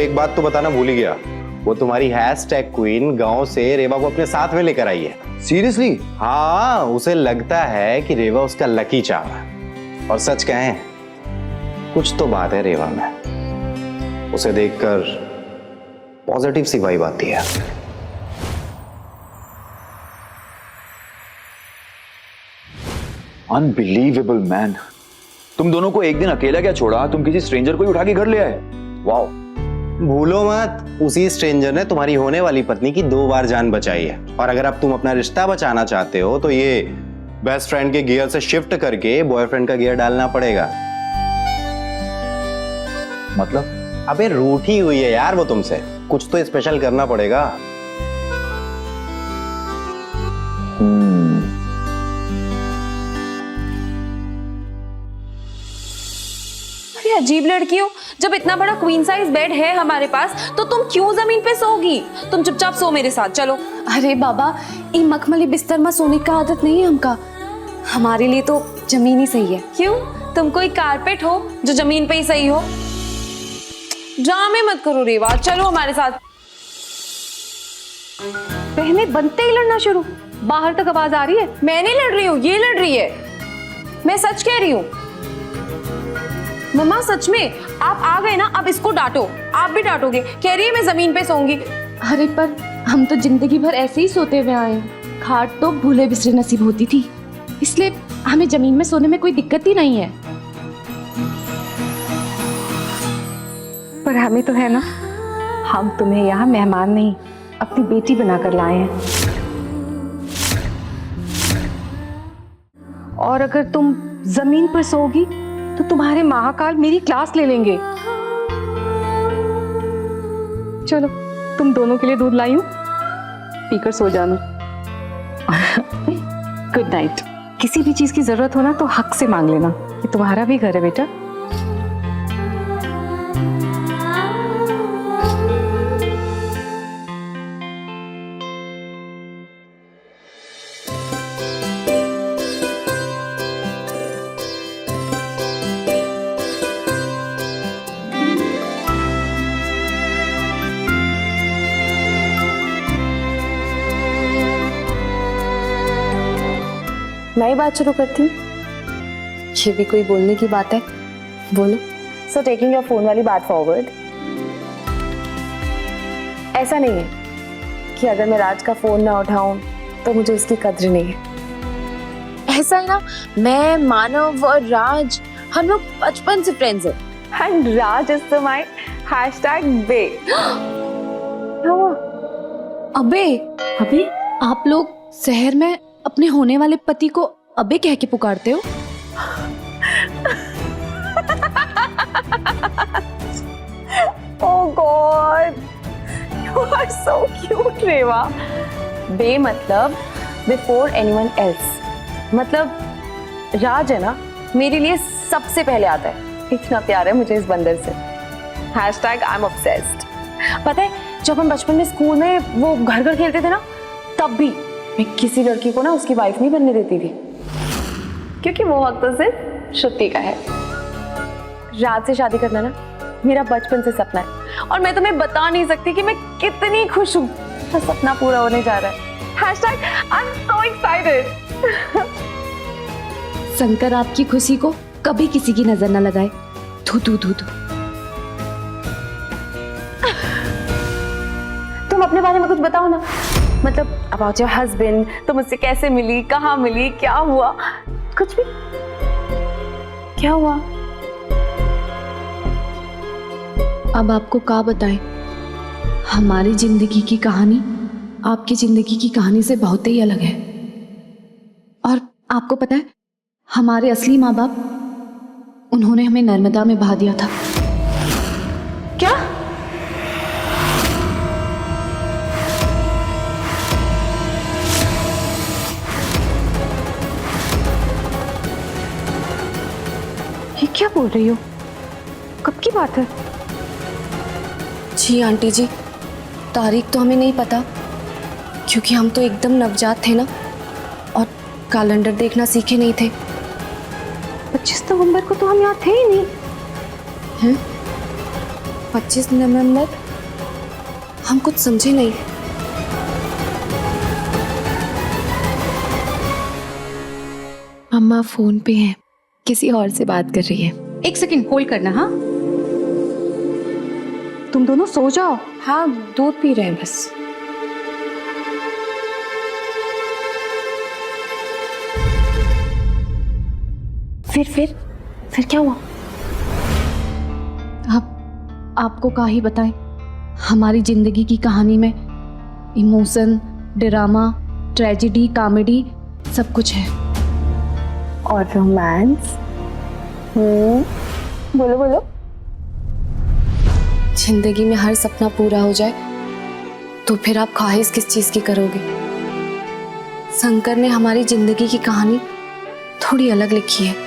एक बात तो बताना भूल ही गया, वो तुम्हारी हैशटैग क्वीन गांव से रेवा को अपने साथ में लेकर आई है। सीरियसली? हाँ, उसे लगता है कि रेवा उसका लकी चार्म है। और सच कहें, कुछ तो बात है रेवा में, उसे देखकर पॉजिटिव सी वाइब आती है। अनबिलीवेबल मैन, तुम दोनों को एक दिन अकेला क्या छोड़ा, तुम किसी स्ट्रेंजर को ही उठा के घर ले आए। वाओ। भूलो मत, उसी स्ट्रेंजर ने तुम्हारी होने वाली पत्नी की 2 बार जान बचाई है। और अगर अब तुम अपना रिश्ता बचाना चाहते हो तो ये बेस्ट फ्रेंड के गियर से शिफ्ट करके बॉयफ्रेंड का गियर डालना पड़ेगा। मतलब? अबे रूठी हुई है यार वो तुमसे, कुछ तो स्पेशल करना पड़ेगा। अरे अजीब लड़की हो, जब इतना बड़ा क्वीन साइज बेड है हमारे पास तो तुम क्यों जमीन पे सोगी? तुम चुपचाप सो मेरे साथ, चलो। अरे बाबा, ये मखमली बिस्तर में सोने का आदत नहीं है हमका, हमारे लिए तो जमीन ही सही है। क्यों, तुम कोई कारपेट हो जो जमीन पे ही सही हो? ड्रामे मत करो रेवा, चलो हमारे साथ। पहले बनते ही लड़ना शुरू, बाहर तक आवाज आ रही है। मैं नहीं लड़ रही हूँ, ये लड़ रही है, मैं सच कह रही हूँ। मम्मा सच में, आप आ गए ना, अब इसको डांटो। आप भी डांटोगे, कह रही है मैं जमीन पे सोऊंगी। अरे पर हम तो जिंदगी भर ऐसे ही सोते हुए आए हैं, खाट तो भूले बिसरे नसीब होती थी, इसलिए हमें जमीन में सोने में कोई दिक्कत ही नहीं है। पर हमें तो है ना, हम तुम्हें यहाँ मेहमान नहीं अपनी बेटी बनाकर लाए हैं, और अगर तुम जमीन पर सोओगी तो तुम्हारे महाकाल मेरी क्लास ले लेंगे। चलो, तुम दोनों के लिए दूध लाई हूं, पीकर सो जाना। Good night. किसी भी चीज की जरूरत हो ना तो हक से मांग लेना, ये तुम्हारा भी घर है बेटा। मैं ही बात शुरू करती हूँ, ये भी कोई बोलने की बात है? बोलो। सो टेकिंग योर फोन वाली बात फॉरवर्ड, ऐसा नहीं है कि अगर मैं राज का फोन ना उठाऊं तो मुझे उसकी कद्र नहीं है। ऐसा है ना, मैं, मानव और राज, हम लोग बचपन से फ्रेंड्स हैं। एंड राज इज तो माय #बे। अबे, अबे आप लोग शहर में अपने होने वाले पति को अबे कह के पुकारते हो? Oh God, you are so cute, रेवा। बे मतलब before anyone else, मतलब राज है ना, मेरे लिए सबसे पहले आता है। इतना प्यार है मुझे इस बंदर से। #I'm obsessed। पता है, जब हम बचपन में स्कूल में वो घर घर खेलते थे ना, तब भी मैं किसी लड़की को ना उसकी वाइफ नहीं बनने देती थी, क्योंकि वो हक तो सिर्फ श्रुति का है। राज से शादी करना ना मेरा बचपन से सपना है, और मैं तुम्हें बता नहीं सकती कि मैं कितनी खुश हूँ। तो सपना पूरा होने जा रहा है। #I'm so excited। शंकर आपकी खुशी को कभी किसी की नजर न लगाए। धू धू धू धू। तुम अपने बारे में कुछ बताओ ना, मतलब अबाउट योर हस्बैंड, तुम मुझसे कैसे मिली, कहाँ मिली, क्या हुआ, कुछ भी। क्या हुआ? अब आपको क्या बताएं, हमारी जिंदगी की कहानी आपकी जिंदगी की कहानी से बहुत ही अलग है। और आपको पता है, हमारे असली माँ बाप, उन्होंने हमें नर्मदा में बहा दिया था। क्या? ये क्या बोल रही हो? कब की बात है? जी आंटी जी, तारीख तो हमें नहीं पता, क्योंकि हम तो एकदम नवजात थे ना, और कैलेंडर देखना सीखे नहीं थे। 25 नवंबर को तो हम यहाँ थे ही नहीं। हैं? 25 नवंबर? हम कुछ समझे नहीं। अम्मा फोन पे हैं, किसी और से बात कर रही है। एक सेकंड होल्ड करना। हाँ, तुम दोनों सो जाओ। हाँ, दूध पी रहे हैं बस। फिर क्या हुआ? आपको का ही बताएं। हमारी जिंदगी की कहानी में इमोशन, ड्रामा, ट्रेजेडी, कॉमेडी सब कुछ है। और रोमांस? बोलो बोलो। जिंदगी में हर सपना पूरा हो जाए तो फिर आप ख्वाहिश किस चीज की करोगे? शंकर ने हमारी जिंदगी की कहानी थोड़ी अलग लिखी है।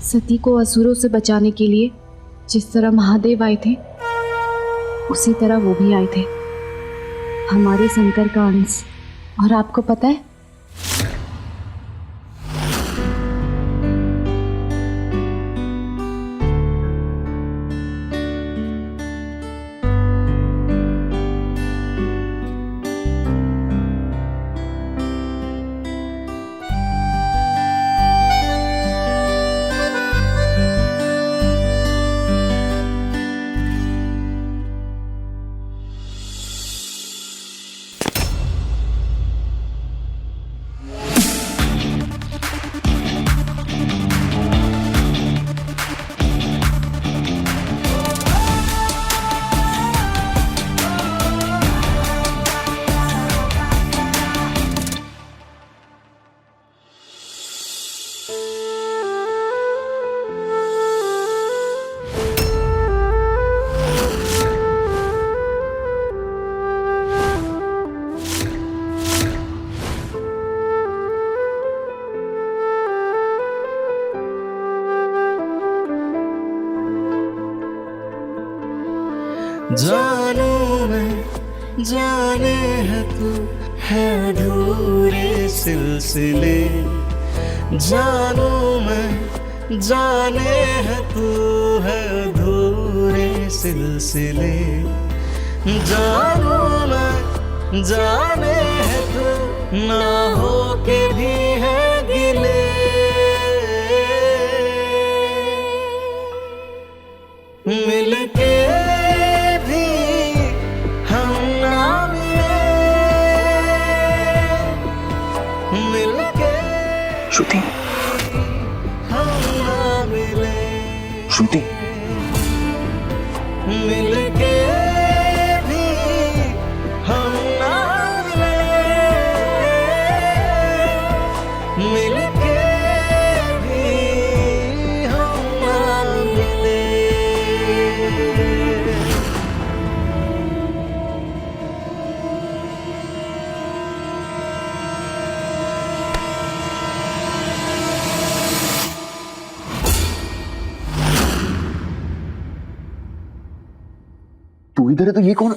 सती को असुरों से बचाने के लिए जिस तरह महादेव आए थे, उसी तरह वो भी आए थे, हमारे शंकर का अंश। और आपको पता है, जानू मैं जाने है तू है अधूरे सिलसिले, जानू मैं जाने है तू है अधूरे सिलसिले, जानू मैं जाने है तू ना हो के भी है गिले, मिलके श्रुति, श्रुति, मिलके भी हम ना मिले, मिलके भी हम ना मिले। तू इधर है तो ये कौन?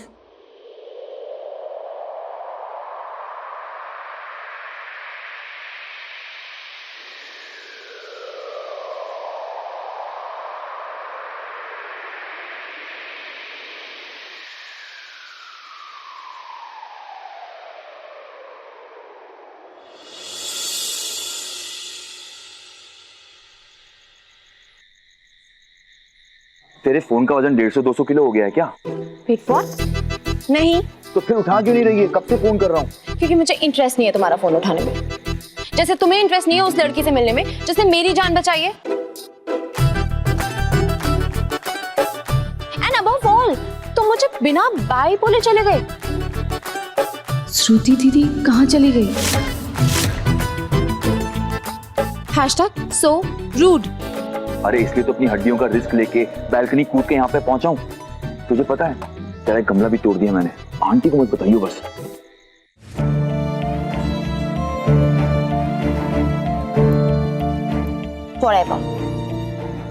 तेरे फोन का वजन 150-200 किलो हो गया है क्या? Wait, what? नहीं, तो फिर उठा क्यों नहीं रही है? कब से फोन कर रहा हूँ। क्योंकि मुझे इंटरेस्ट नहीं है तुम्हारा फोन उठाने में, जैसे तुम्हें इंटरेस्ट नहीं है उस लड़की से मिलने में जिसने मेरी जान बचाई है। एंड अबव ऑल, मुझे बिना बाय बोले चले गए। श्रुति दीदी कहाँ चली गई? Hashtag so rude. अरे इसलिए तो अपनी हड्डियों का रिस्क लेके बैल्कनी कूद के यहाँ पे पहुंचा हूँ। तुझे पता है तेरा एक गमला भी तोड़ दिया मैंने। आंटी को मत बताइयो बस। Forever।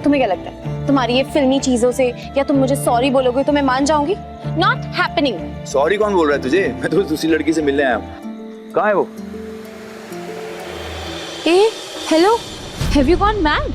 तुम्हें क्या लगता है तुम्हारी ये फिल्मी चीजों से या तुम मुझे सॉरी बोलोगे तो मैं मान जाऊंगी? Not happening. सॉरी कौन बोल रहा है तुझे? मैं तो दूसरी लड़की से मिलने आया हूँ। कहाँ है वो? ए hello, have you gone mad?